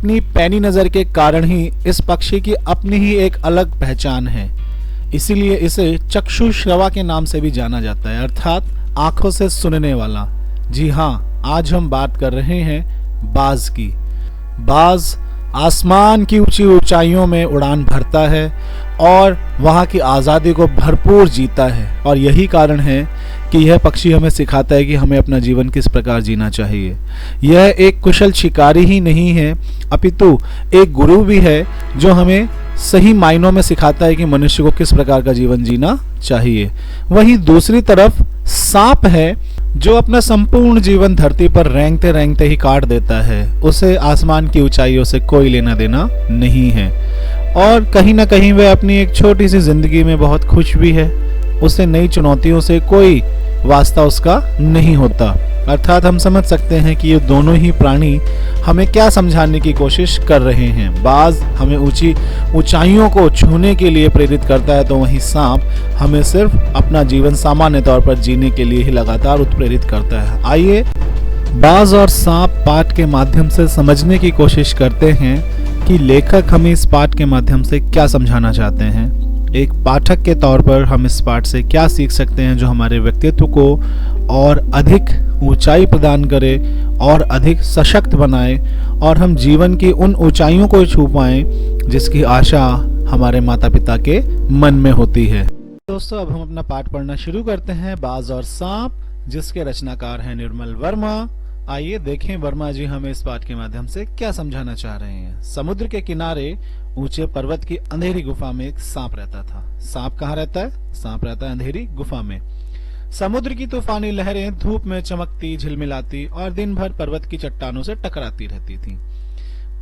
अपनी पैनी नजर के कारण ही इस पक्षी की अपनी ही एक अलग पहचान है। इसीलिए इसे चक्षुश्रवा के नाम से भी जाना जाता है, अर्थात आंखों से सुनने वाला। जी हाँ, आज हम बात कर रहे हैं बाज की। बाज आसमान की ऊंची ऊंचाइयों में उड़ान भरता है और वहाँ की आज़ादी को भरपूर जीता है, और यही कारण है कि यह पक्षी हमें सिखाता है कि हमें अपना जीवन किस प्रकार जीना चाहिए। यह एक कुशल शिकारी ही नहीं है, अपितु एक गुरु भी है जो हमें सही मायनों में सिखाता है कि मनुष्य को किस प्रकार का जीवन जीना चाहिए। वहीं दूसरी तरफ सांप है जो अपना संपूर्ण जीवन धरती पर रेंगते रेंगते ही काट देता है। उसे आसमान की ऊंचाइयों से कोई लेना देना नहीं है, और कहीं ना कहीं वह अपनी एक छोटी सी जिंदगी में बहुत खुश भी है। उसे नई चुनौतियों से कोई वास्ता उसका नहीं होता। अर्थात हम समझ सकते हैं कि ये दोनों ही प्राणी हमें क्या समझाने की कोशिश कर रहे हैं। बाज हमें ऊंची ऊंचाइयों को छूने के लिए प्रेरित करता है, तो वहीं सांप हमें सिर्फ अपना जीवन सामान्य तौर पर जीने के लिए ही लगातार उत्प्रेरित करता है। आइए बाज और सांप पाठ के माध्यम से समझने की कोशिश करते हैं कि लेखक हमें इस पाठ के माध्यम से क्या समझाना चाहते हैं। एक पाठक के तौर पर हम इस पाठ से क्या सीख सकते हैं जो हमारे व्यक्तित्व को और अधिक ऊंचाई प्रदान करे और अधिक सशक्त बनाए, और हम जीवन की उन ऊंचाइयों को छू पाएं जिसकी आशा हमारे माता पिता के मन में होती है। दोस्तों, अब हम अपना पाठ पढ़ना शुरू करते हैं, बाज और सांप, जिसके रचनाकार हैं निर्मल वर्मा। आइए देखें वर्मा जी हमें इस पाठ के माध्यम से क्या समझाना चाह रहे हैं। समुद्र के किनारे ऊंचे पर्वत की अंधेरी गुफा में एक सांप रहता था। सांप कहाँ रहता है? सांप रहता है अंधेरी गुफा में। समुद्र की तूफानी लहरें धूप में चमकती, झिलमिलाती और दिन भर पर्वत की चट्टानों से टकराती रहती थीं।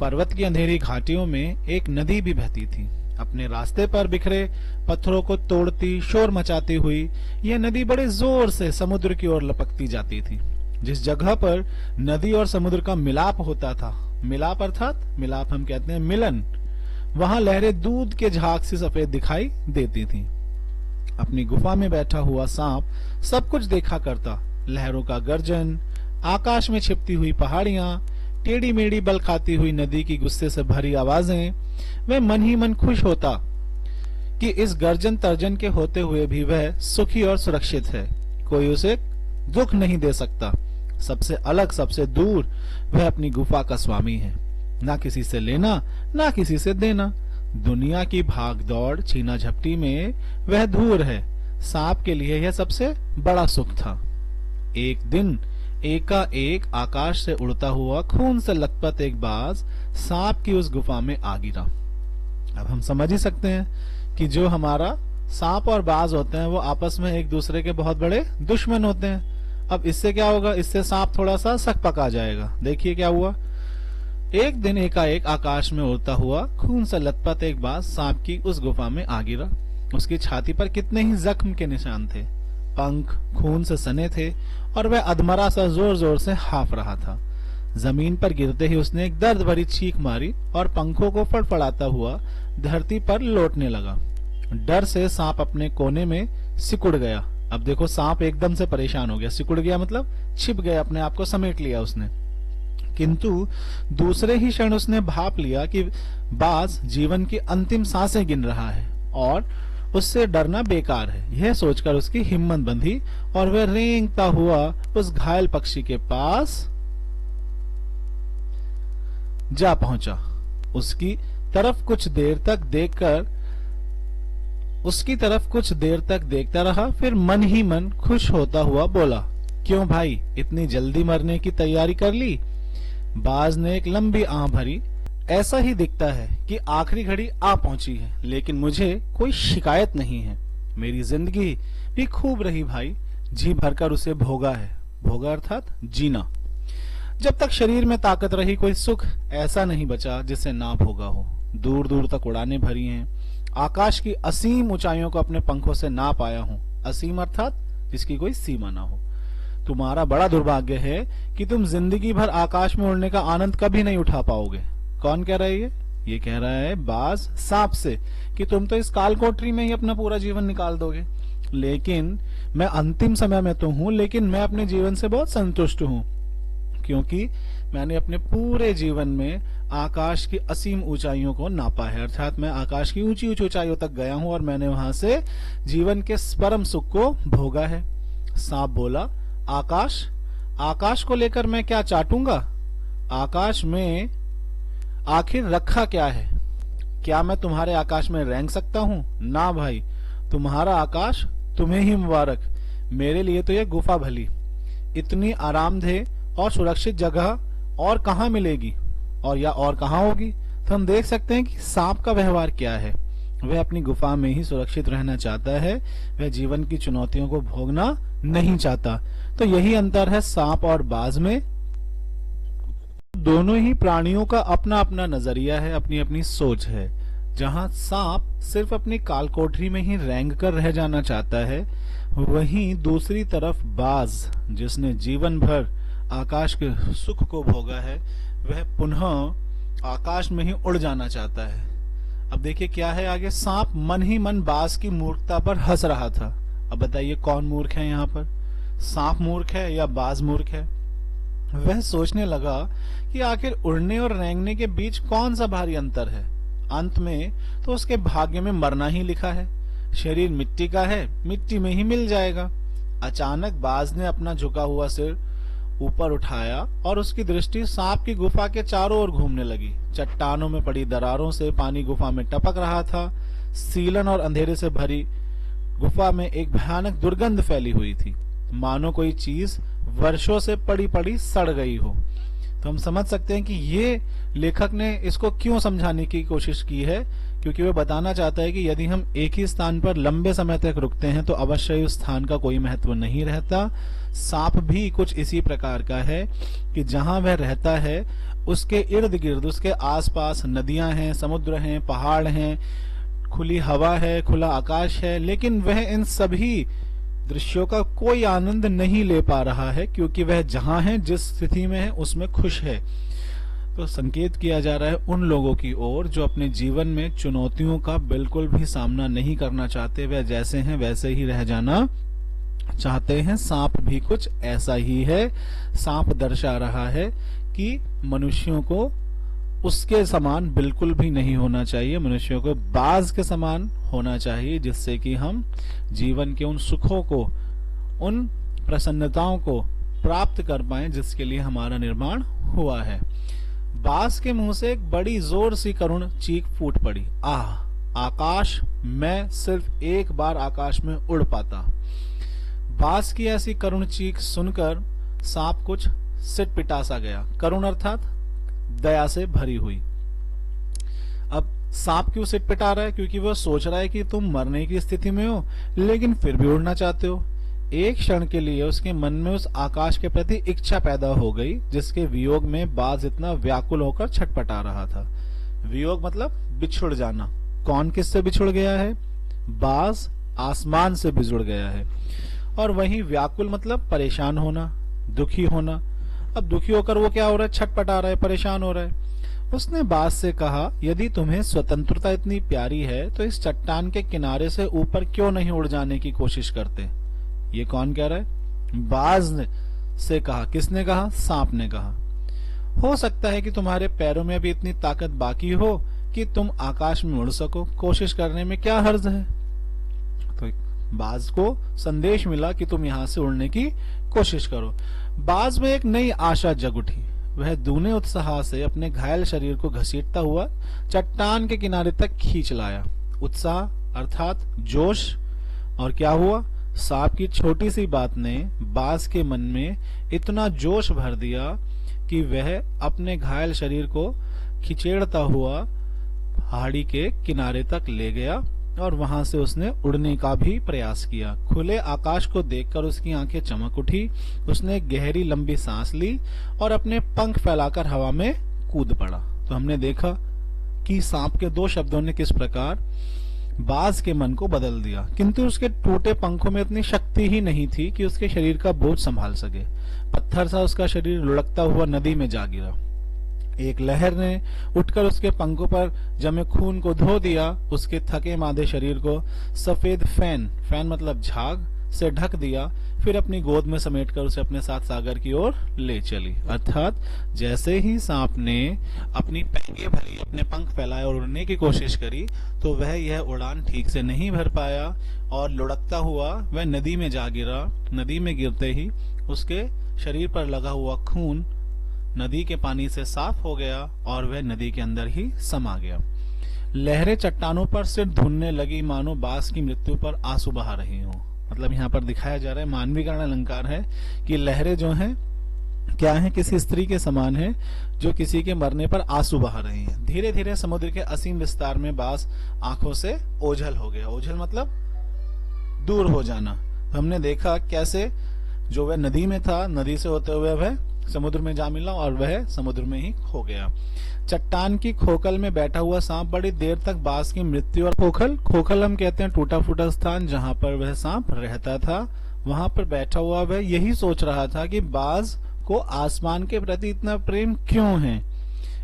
पर्वत की अंधेरी घाटियों में एक नदी भी बहती थी। अपने रास्ते पर बिखरे पत्थरों को तोड़ती, शोर मचाती हुई यह नदी बड़े जोर से समुद्र की ओर लपकती जाती थी। जिस जगह पर नदी और समुद्र का मिलाप होता था, मिलाप अर्थात मिलाप हम कहते हैं मिलन, वहां लहरें दूध के झाग से सफेद दिखाई देती थीं। अपनी गुफा में बैठा हुआ सांप सब कुछ देखा करता। लहरों का गर्जन, आकाश में छिपती हुई पहाड़ियां, टेढ़ी मेढ़ी बल खाती हुई नदी की गुस्से से भरी आवाजें। वह मन ही मन खुश होता कि इस गर्जन तर्जन के होते हुए भी वह सुखी और सुरक्षित है। कोई उसे दुख नहीं दे सकता। सबसे अलग, सबसे दूर वह अपनी गुफा का स्वामी है। ना किसी से लेना, ना किसी से देना। दुनिया की भाग दौड़, छीना झपटी में वह दूर है। सांप के लिए यह सबसे बड़ा सुख था। एक दिन एकाएक आकाश से उड़ता हुआ खून से लथपथ एक बाज सांप की उस गुफा में आ गिरा। अब हम समझ ही सकते हैं कि जो हमारा सांप और बाज होते हैं वो आपस में एक दूसरे के बहुत बड़े दुश्मन होते हैं। अब इससे क्या होगा? इससे सांप थोड़ा सा सकपका जाएगा। देखिए क्या हुआ। एक दिन एकाएक आकाश में उड़ता हुआ खून से लथपथ एक बाज सांप की उस गुफा में आ गिरा। उसकी छाती पर कितने ही जख्म के निशान थे। पंख खून से सने थे और वह अधमरा सा जोर जोर से हाफ रहा था। जमीन पर गिरते ही उसने एक दर्द भरी चीख मारी और पंखों को फड़फड़ाता हुआ धरती पर लौटने लगा। डर से सांप अपने कोने में सिकुड़ गया। अब देखो, सांप एकदम से परेशान हो गया। सिकुड़ गया मतलब छिप गया, अपने आप को समेट लिया उसने। किंतु दूसरे ही क्षण उसने भाप लिया कि बाज जीवन की अंतिम सांसें गिन रहा है और उससे डरना बेकार है। यह सोचकर उसकी हिम्मत बंधी और वह रेंगता हुआ उस घायल पक्षी के पास जा पहुंचा। उसकी तरफ कुछ देर तक देखता रहा, फिर मन ही मन खुश होता हुआ बोला, क्यों भाई, इतनी जल्दी मरने की तैयारी कर ली? बाज ने एक लंबी आह भरी। ऐसा ही दिखता है कि आखिरी घड़ी आ पहुंची है, लेकिन मुझे कोई शिकायत नहीं है। मेरी जिंदगी भी खूब रही भाई, जी भरकर उसे भोगा है। भोगा अर्थात जीना। जब तक शरीर में ताकत रही, कोई सुख ऐसा नहीं बचा जिसे ना भोगा हो। दूर दूर तक उड़ानें भरी हैं। आकाश की असीम ऊंचाइयों को अपने पंखों से ना पाया हूं। असीम अर्थात जिसकी कोई सीमा ना हो। तुम्हारा बड़ा दुर्भाग्य है कि तुम जिंदगी भर आकाश में उड़ने का आनंद कभी नहीं उठा पाओगे। कौन कह रहा है ये कह रहा है बाज सांप से कि तुम तो इस कालकोठरी में ही अपना पूरा जीवन निकाल दोगे। लेकिन मैं अंतिम समय में तो हूं, लेकिन मैं अपने जीवन से बहुत संतुष्ट हूं, क्योंकि मैंने अपने पूरे जीवन में आकाश की असीम ऊंचाइयों को नापा है, अर्थात मैं आकाश की ऊंची ऊंची ऊंचाइयों तक गया हूं और मैंने वहां से जीवन के परम सुख को भोगा है। सांप बोला, आकाश, आकाश को लेकर मैं क्या चाटूंगा? आकाश में आखिर रखा क्या है? क्या मैं तुम्हारे आकाश में रेंग सकता हूं? ना भाई, तुम्हारा आकाश तुम्हें ही मुबारक, मेरे लिए तो यह गुफा भली। इतनी आरामदेह और सुरक्षित जगह और कहां मिलेगी, और या और कहां होगी? तो हम देख सकते हैं कि सांप का व्यवहार क्या है। वह अपनी गुफा में ही सुरक्षित रहना चाहता है, वह जीवन की चुनौतियों को भोगना नहीं चाहता। तो यही अंतर है सांप और बाज में। दोनों ही प्राणियों का अपना अपना नजरिया है, अपनी अपनी सोच है। जहां सांप सिर्फ अपनी काल कोठरी में ही रेंग कर रह जाना चाहता है, वहीं दूसरी तरफ बाज, जिसने जीवन भर आकाश के सुख को भोगा है, वह पुनः आकाश में ही उड़ जाना चाहता है। अब देखिए क्या है आगे। सांप मन ही मन बाज की मूर्खता पर हंस रहा था। अब बताइए कौन मूर्ख है यहाँ पर, सांप मूर्ख है या बाज मूर्ख है? वह सोचने लगा कि आखिर उड़ने और रेंगने के बीच कौन सा भारी अंतर है। अंत में तो उसके भाग्य में मरना ही लिखा है। शरीर मिट्टी का है, मिट्टी में ही मिल जाएगा। अचानक बाज ने अपना झुका हुआ सिर ऊपर उठाया और उसकी दृष्टि सांप की गुफा के चारों ओर घूमने लगी। चट्टानों में पड़ी दरारों से पानी गुफा में टपक रहा था। सीलन और अंधेरे से भरी गुफा में एक भयानक दुर्गंध फैली हुई थी, मानो कोई चीज वर्षों से पड़ी पड़ी सड़ गई हो। तो हम समझ सकते हैं कि ये लेखक ने इसको क्यों समझाने की कोशिश की है, क्योंकि वह बताना चाहता है कि यदि हम एक ही स्थान पर लंबे समय तक रुकते हैं तो अवश्य ही उस स्थान का कोई महत्व नहीं रहता। सांप भी कुछ इसी प्रकार का है कि जहां वह रहता है उसके इर्द गिर्द, उसके आसपास नदियां हैं, समुद्र हैं, पहाड़ हैं, खुली हवा है, खुला आकाश है, लेकिन वह इन सभी दृश्यों का कोई आनंद नहीं ले पा रहा है, क्योंकि वह जहां है, जिस स्थिति में है, उसमें खुश है। तो संकेत किया जा रहा है उन लोगों की ओर जो अपने जीवन में चुनौतियों का बिल्कुल भी सामना नहीं करना चाहते, वह जैसे हैं वैसे ही रह जाना चाहते हैं। सांप भी कुछ ऐसा ही है। सांप दर्शा रहा है कि मनुष्यों को उसके समान बिल्कुल भी नहीं होना चाहिए, मनुष्यों को बाज के समान होना चाहिए, जिससे कि हम जीवन के उन सुखों को, उन प्रसन्नताओं को प्राप्त कर पाएं जिसके लिए हमारा निर्माण हुआ है। बाज के मुंह से एक बड़ी जोर सी करुण चीख फूट पड़ी। आह, आकाश, मैं सिर्फ एक बार आकाश में उड़ पाता। बाज की ऐसी करुण चीख सुनकर सांप कुछ सिटपिटा सा गया। करुण अर्थात दया से भरी हुई। अब सांप क्यों सिटपिटा रहा है? क्योंकि वह सोच रहा है कि तुम मरने की स्थिति में हो, लेकिन फिर भी उड़ना चाहते हो। एक क्षण के लिए उसके मन में उस आकाश के प्रति इच्छा पैदा हो गई, जिसके वियोग में बाज इतना व्याकुल होकर छटपटा रहा था। वियोग मतलब बिछुड़ जाना। कौन किससे बिछुड़ गया है? बाज आसमान से बिछुड़ गया है। और वहीं व्याकुल मतलब परेशान होना, दुखी होना। अब दुखी होकर वो क्या हो रहा है? छटपटा रहा है, परेशान हो रहा है। उसने बाज से कहा, यदि तुम्हें स्वतंत्रता इतनी प्यारी है तो इस चट्टान के किनारे से ऊपर क्यों नहीं उड़ जाने की कोशिश करते? ये कौन कह रहा है? बाज ने से कहा। किसने कहा? सांप ने कहा। हो सकता है कि तुम्हारे पैरों में अभी इतनी ताकत बाकी हो कि तुम आकाश में उड़ सको। कोशिश करने में क्या हर्ज है? तो बाज को संदेश मिला कि तुम यहां से उड़ने की कोशिश करो। बाज में एक नई आशा जग उठी। वह दूने उत्साह से अपने घायल शरीर को घसीटता हुआ चट्टान के किनारे तक खींच लाया। उत्साह अर्थात जोश। और क्या हुआ? सांप की छोटी सी बात ने बाज के मन में इतना जोश भर दिया कि वह अपने घायल शरीर को खिचेड़ता हुआ पहाड़ी के किनारे तक ले गया और वहां से उसने उड़ने का भी प्रयास किया। खुले आकाश को देखकर उसकी आंखें चमक उठी। उसने गहरी लंबी सांस ली और अपने पंख फैलाकर हवा में कूद पड़ा। तो हमने देखा कि सांप के दो शब्दों ने किस प्रकार बाज के मन को बदल दिया, किंतु उसके टूटे पंखों में इतनी शक्ति ही नहीं थी कि उसके शरीर का बोझ संभाल सके। पत्थर सा उसका शरीर लुढ़कता हुआ नदी में जा गिरा। एक लहर ने उठकर उसके पंखों पर जमे खून को धो दिया। उसके थके मादे शरीर को सफेद फैन मतलब झाग से ढक दिया, फिर अपनी गोद में समेटकर उसे अपने साथ सागर की ओर ले चली। अर्थात जैसे ही सांप ने अपनी पैंगे भरी अपने पंख फैलाए और उड़ने की कोशिश करी, तो वह यह उड़ान ठीक से नहीं भर पाया और लुढ़कता हुआ वह नदी में जा गिरा। नदी में गिरते ही उसके शरीर पर लगा हुआ खून नदी के पानी से साफ हो गया और वह नदी के अंदर ही समा गया। लहरें चट्टानों पर सिर धुनने लगी, मानो बास की मृत्यु पर आंसू बहा रही हों। मतलब यहाँ पर दिखाया जा रहा है, मानवीकरण अलंकार है कि लहरें जो हैं क्या है, किसी स्त्री के समान है जो किसी के मरने पर आंसू बहा रही है। धीरे धीरे समुद्र के असीम विस्तार में बास आंखों से ओझल हो गया। ओझल मतलब दूर हो जाना। हमने देखा कैसे जो वह नदी में था, नदी से होते हुए वह समुद्र में जा मिला और वह समुद्र में ही खो गया। चट्टान की खोखल में बैठा हुआ सांप बड़ी देर तक बास की मृत्यु और खोखल हम कहते हैं टूटा फूटा स्थान जहां पर वह सांप रहता था, वहां पर बैठा हुआ वह यही सोच रहा था कि बाज को आसमान के प्रति इतना प्रेम क्यों है।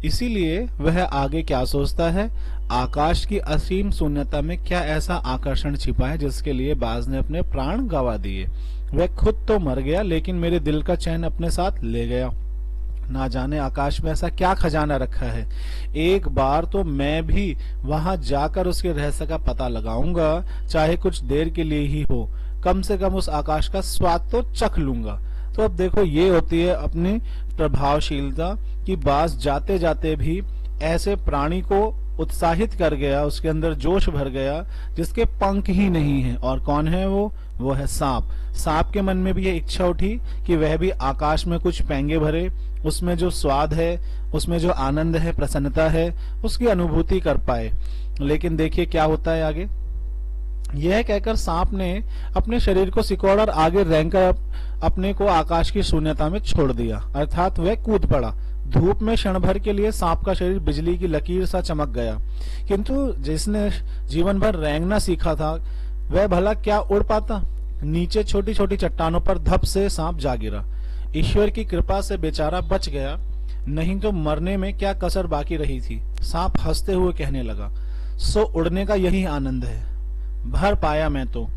इसीलिए वह आगे क्या सोचता है, आकाश की असीम शून्यता में क्या ऐसा आकर्षण छिपा है जिसके लिए बाज ने अपने प्राण गंवा दिए। वह खुद तो मर गया लेकिन मेरे दिल का चैन अपने साथ ले गया। ना जाने आकाश में ऐसा क्या खजाना रखा है। एक बार तो मैं भी वहां जाकर उसके रहस्य का पता लगाऊंगा, चाहे कुछ देर के लिए ही हो। कम से कम उस आकाश का स्वाद तो चख लूंगा। तो अब देखो, ये होती है अपनी प्रभावशीलता कि बाज जाते जाते भी ऐसे प्राणी को उत्साहित कर गया, उसके अंदर जोश भर गया जिसके पंख ही नहीं है। और कौन है वो है सांप। सांप के मन में भी ये इच्छा उठी कि वह भी आकाश में कुछ पैंगे भरे, उसमें जो स्वाद है, उसमें जो आनंद है, प्रसन्नता है, उसकी अनुभूति कर पाए। लेकिन देखिए क्या होता है आगे। यह कहकर सांप ने अपने शरीर को सिकोड़ और आगे रेंगकर अपने को आकाश की शून्यता में छोड़ दिया। अर्थात वह कूद पड़ा। धूप में क्षण भर के लिए सांप का शरीर बिजली की लकीर सा चमक गया, किंतु जिसने जीवन भर रेंगना सीखा था वह भला क्या उड़ पाता। नीचे छोटी छोटी चट्टानों पर धप से सांप जा गिरा। ईश्वर की कृपा से बेचारा बच गया, नहीं तो मरने में क्या कसर बाकी रही थी। सांप हंसते हुए कहने लगा, सो उड़ने का यही आनंद है, भर पाया मैं तो।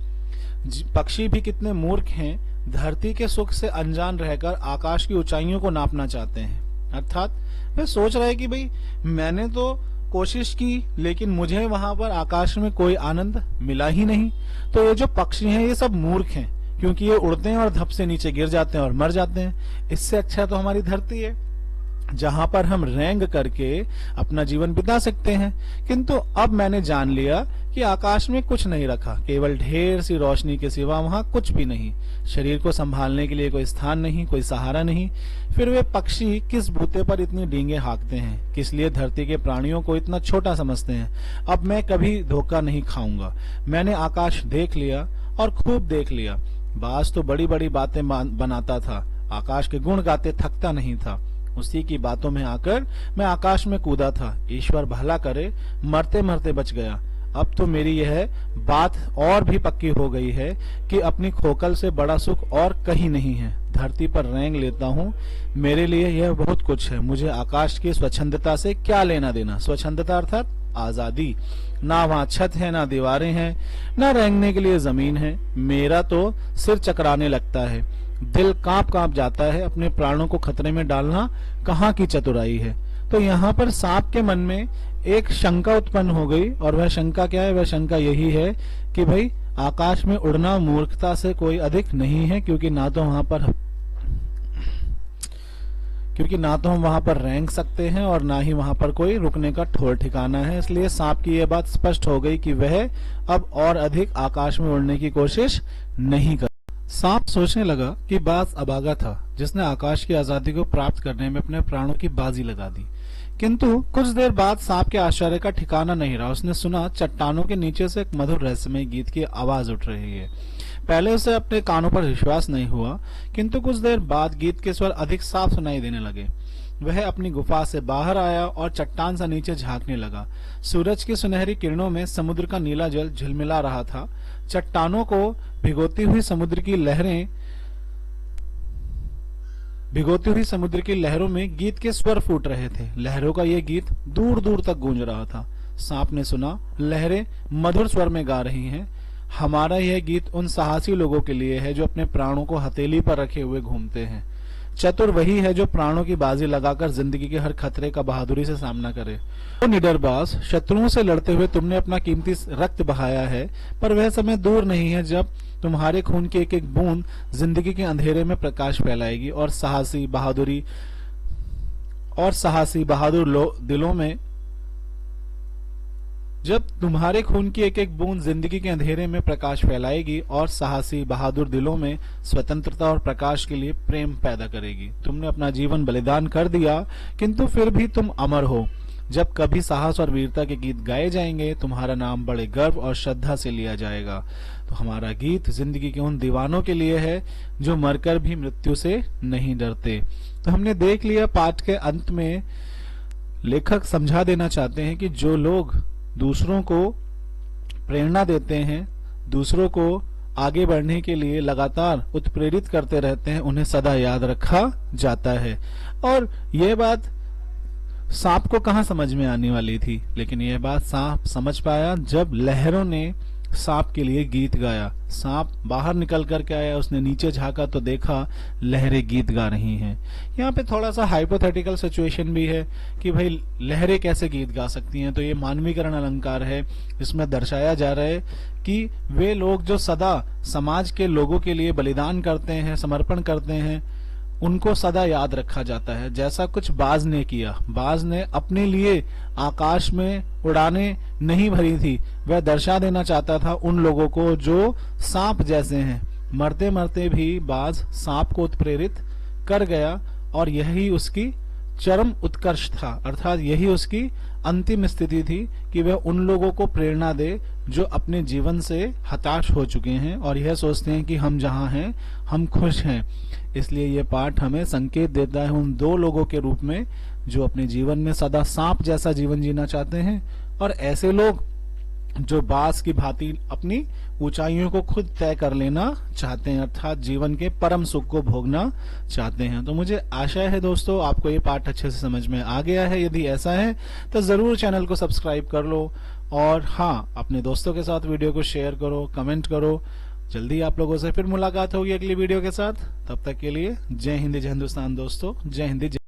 पक्षी भी कितने मूर्ख हैं, धरती के सुख से अनजान रहकर आकाश की ऊंचाइयों को नापना चाहते हैं। अर्थात वे सोच रहे कि भाई मैंने तो कोशिश की लेकिन मुझे वहां पर आकाश में कोई आनंद मिला ही नहीं। तो ये जो पक्षी हैं ये सब मूर्ख हैं, क्योंकि ये उड़ते हैं और धप से नीचे गिर जाते हैं और मर जाते हैं। इससे अच्छा तो हमारी धरती है जहां पर हम रेंग करके अपना जीवन बिता सकते हैं। किंतु अब मैंने जान लिया कि आकाश में कुछ नहीं रखा, केवल ढेर सी रोशनी के सिवा वहां कुछ भी नहीं। शरीर को संभालने के लिए कोई स्थान नहीं, कोई सहारा नहीं। फिर वे पक्षी किस बूते पर इतनी डींगे हाँकते हैं, किस लिए धरती के प्राणियों को इतना छोटा समझते हैं। अब मैं कभी धोखा नहीं खाऊंगा। मैंने आकाश देख लिया और खूब देख लिया। बाज तो बड़ी बड़ी बातें बनाता था, आकाश के गुण गाते थकता नहीं था। उसी की बातों में आकर मैं आकाश में कूदा था। ईश्वर भला करे, मरते मरते बच गया। अब तो मेरी यह बात और भी पक्की हो गई है कि अपनी खोखल से बड़ा सुख और कहीं नहीं है। धरती पर रेंग लेता हूँ, मेरे लिए यह बहुत कुछ है। मुझे आकाश की स्वच्छंदता से क्या लेना देना। स्वच्छंदता अर्थात आजादी। ना वहां छत है, ना दीवारें हैं, ना रेंगने के लिए जमीन है। मेरा तो सिर चकराने लगता है, दिल कांप कांप जाता है। अपने प्राणों को खतरे में डालना कहाँ की चतुराई है। तो यहाँ पर सांप के मन में एक शंका उत्पन्न हो गई, और वह शंका क्या है? वह शंका यही है कि भाई आकाश में उड़ना मूर्खता से कोई अधिक नहीं है, क्योंकि ना तो हम वहां पर रेंग सकते हैं और ना ही वहां पर कोई रुकने का ठौर ठिकाना है। इसलिए सांप की यह बात स्पष्ट हो गई कि वह अब और अधिक आकाश में उड़ने की कोशिश नहीं कर। सांप सोचने लगा कि बाज अभागा था जिसने आकाश की आजादी को प्राप्त करने में अपने प्राणों की बाजी लगा दी। किंतु कुछ देर बाद सांप के आश्चर्य का ठिकाना नहीं रहा। उसने सुना चट्टानों के नीचे से एक मधुर रहस्यमय गीत की आवाज उठ रही है। पहले उसे अपने कानों पर विश्वास नहीं हुआ, किंतु कुछ देर बाद गीत के स्वर अधिक साफ सुनाई देने लगे। वह अपनी गुफा से बाहर आया और चट्टान से नीचे झांकने लगा। सूरज की सुनहरी किरणों में समुद्र का नीला जल झिलमिला रहा था। चट्टानों को भिगोती हुई समुद्र की लहरों में गीत के स्वर फूट रहे थे। लहरों का यह गीत दूर दूर तक गूंज रहा था। सांप ने सुना लहरें मधुर स्वर में गा रही हैं। हमारा यह गीत उन साहसी लोगों के लिए है जो अपने प्राणों को हथेली पर रखे हुए घूमते हैं। चतुर वही है जो प्राणों की बाजी लगाकर जिंदगी के हर खतरे का बहादुरी से सामना करे। तो निडरबाज, शत्रुओं से लड़ते हुए तुमने अपना कीमती रक्त बहाया है, पर वह समय दूर नहीं है जब तुम्हारे खून की एक एक बूंद जिंदगी के अंधेरे में प्रकाश फैलाएगी और साहसी बहादुर दिलों में जब तुम्हारे खून की एक एक बूंद जिंदगी के अंधेरे में प्रकाश फैलाएगी और साहसी बहादुर दिलों में स्वतंत्रता और प्रकाश के लिए प्रेम पैदा करेगी। तुमने अपना जीवन बलिदान कर दिया, किंतु फिर भी तुम अमर हो। जब कभी साहस और वीरता के गीत गाए जाएंगे, तुम्हारा नाम बड़े गर्व और श्रद्धा से लिया जाएगा। तो हमारा गीत जिंदगी के उन दीवानों के लिए है जो मरकर भी मृत्यु से नहीं डरते। तो हमने देख लिया, पाठ के अंत में लेखक समझा देना चाहते हैं कि जो लोग दूसरों को प्रेरणा देते हैं, दूसरों को आगे बढ़ने के लिए लगातार उत्प्रेरित करते रहते हैं, उन्हें सदा याद रखा जाता है। और यह बात सांप को कहां समझ में आने वाली थी, लेकिन यह बात सांप समझ पाया जब लहरों ने सांप के लिए गीत गाया। सांप बाहर निकल करके आया, उसने नीचे झांका तो देखा लहरें गीत गा रही हैं। यहाँ पे थोड़ा सा हाइपोथेटिकल सिचुएशन भी है कि भाई लहरें कैसे गीत गा सकती हैं। तो ये मानवीकरण अलंकार है, इसमें दर्शाया जा रहा है कि वे लोग जो सदा समाज के लोगों के लिए बलिदान करते हैं, समर्पण करते हैं, उनको सदा याद रखा जाता है। जैसा कुछ बाज ने किया, बाज ने अपने लिए आकाश में उड़ाने नहीं भरी थी, वह दर्शा देना चाहता था उन लोगों को जो सांप जैसे हैं। मरते मरते भी बाज सांप को उत्प्रेरित कर गया और यही उसकी चरम उत्कर्ष था, अर्थात यही उसकी अंतिम स्थिति थी कि वह उन लोगों को प्रेरणा दे जो अपने जीवन से हताश हो चुके हैं और यह सोचते हैं कि हम जहां हैं हम खुश हैं। इसलिए यह पाठ हमें संकेत देता है उन दो लोगों के रूप में जो अपने जीवन में सदा सांप जैसा जीवन जीना चाहते हैं और ऐसे लोग जो बाज की भांति अपनी ऊंचाइयों को खुद तय कर लेना चाहते हैं, अर्थात जीवन के परम सुख को भोगना चाहते हैं। तो मुझे आशा है दोस्तों आपको ये पाठ अच्छे से समझ में आ गया है। यदि ऐसा है तो जरूर चैनल को सब्सक्राइब कर लो और हाँ, अपने दोस्तों के साथ वीडियो को शेयर करो, कमेंट करो। जल्दी आप लोगों से फिर मुलाकात होगी अगली वीडियो के साथ। तब तक के लिए जय हिंद, जय हिंदुस्तान दोस्तों, जय हिंद।